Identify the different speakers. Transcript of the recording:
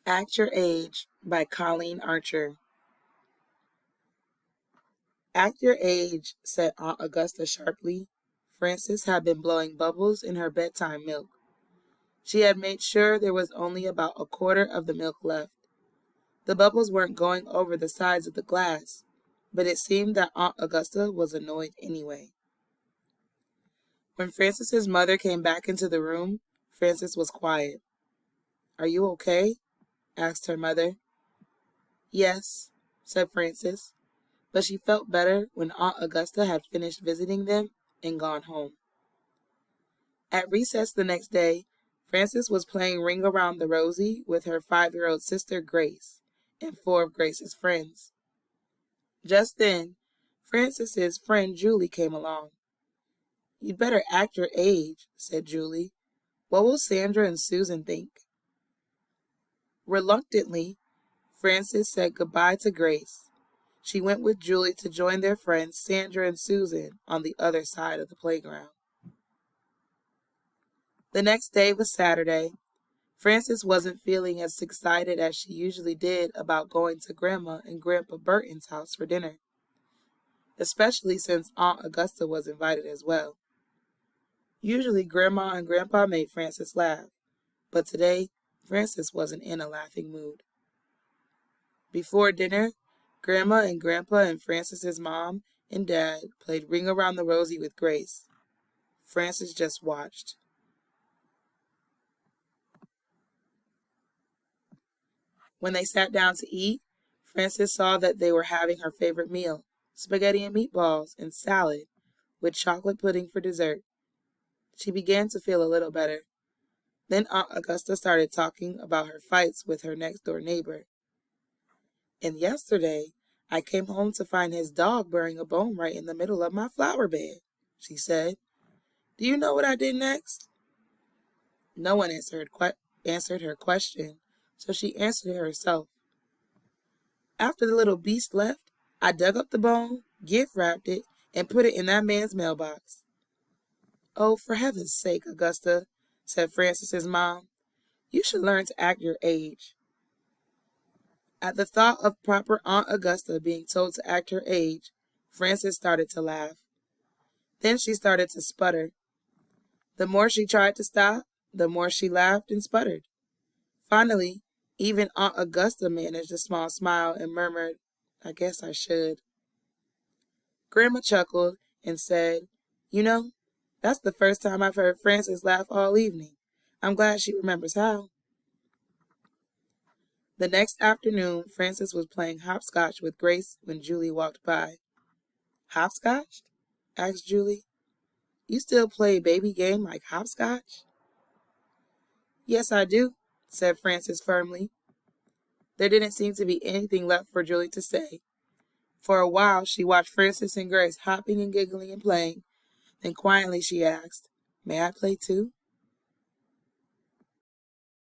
Speaker 1: Act Your Age by Colleen Archer. Act your age, said Aunt Augusta sharply. Frances had been blowing bubbles in her bedtime milk. She had made sure there was only about a quarter of the milk left. The bubbles weren't going over the sides of the glass, but it seemed that Aunt Augusta was annoyed anyway. When Frances's mother came back into the room, Frances was quiet. "Are you okay?" asked her mother. "Yes," said Frances, but she felt better when Aunt Augusta had finished visiting them and gone home. At recess the next day, Frances was playing Ring Around the Rosie with her 5-year-old sister Grace and 4 of Grace's friends. Just then, Frances's friend Julie came along. "You'd better act your age," said Julie. "What will Sandra and Susan think?" Reluctantly, Frances said goodbye to Grace. She went with Julie to join their friends Sandra and Susan on the other side of the playground. The next day was Saturday. Frances wasn't feeling as excited as she usually did about going to Grandma and Grandpa Burton's house for dinner, especially since Aunt Augusta was invited as well. Usually Grandma and Grandpa made Frances laugh, but today Frances wasn't in a laughing mood. Before dinner, Grandma and Grandpa and Frances's mom and dad played Ring Around the Rosie with Grace. Frances just watched. When they sat down to eat, Frances saw that they were having her favorite meal, spaghetti and meatballs and salad, with chocolate pudding for dessert. She began to feel a little better. Then Aunt Augusta started talking about her fights with her next-door neighbor. "And yesterday, I came home to find his dog burying a bone right in the middle of my flower bed," she said. "Do you know what I did next?" No one answered her question, so she answered it herself. "After the little beast left, I dug up the bone, gift wrapped it, and put it in that man's mailbox." "Oh, for heaven's sake, Augusta," said Frances's mom. "You should learn to act your age." At the thought of proper Aunt Augusta being told to act her age, Frances started to laugh. Then she started to sputter. The more she tried to stop, the more she laughed and sputtered. Finally, even Aunt Augusta managed a small smile and murmured, "I guess I should." Grandma chuckled and said, "You know, that's the first time I've heard Frances laugh all evening. I'm glad she remembers how." The next afternoon, Frances was playing hopscotch with Grace when Julie walked by. "Hopscotch?" asked Julie. "You still play baby game like hopscotch?" "Yes, I do," said Frances firmly. There didn't seem to be anything left for Julie to say. For a while, she watched Frances and Grace hopping and giggling and playing. Then quietly she asked, "May I play too?"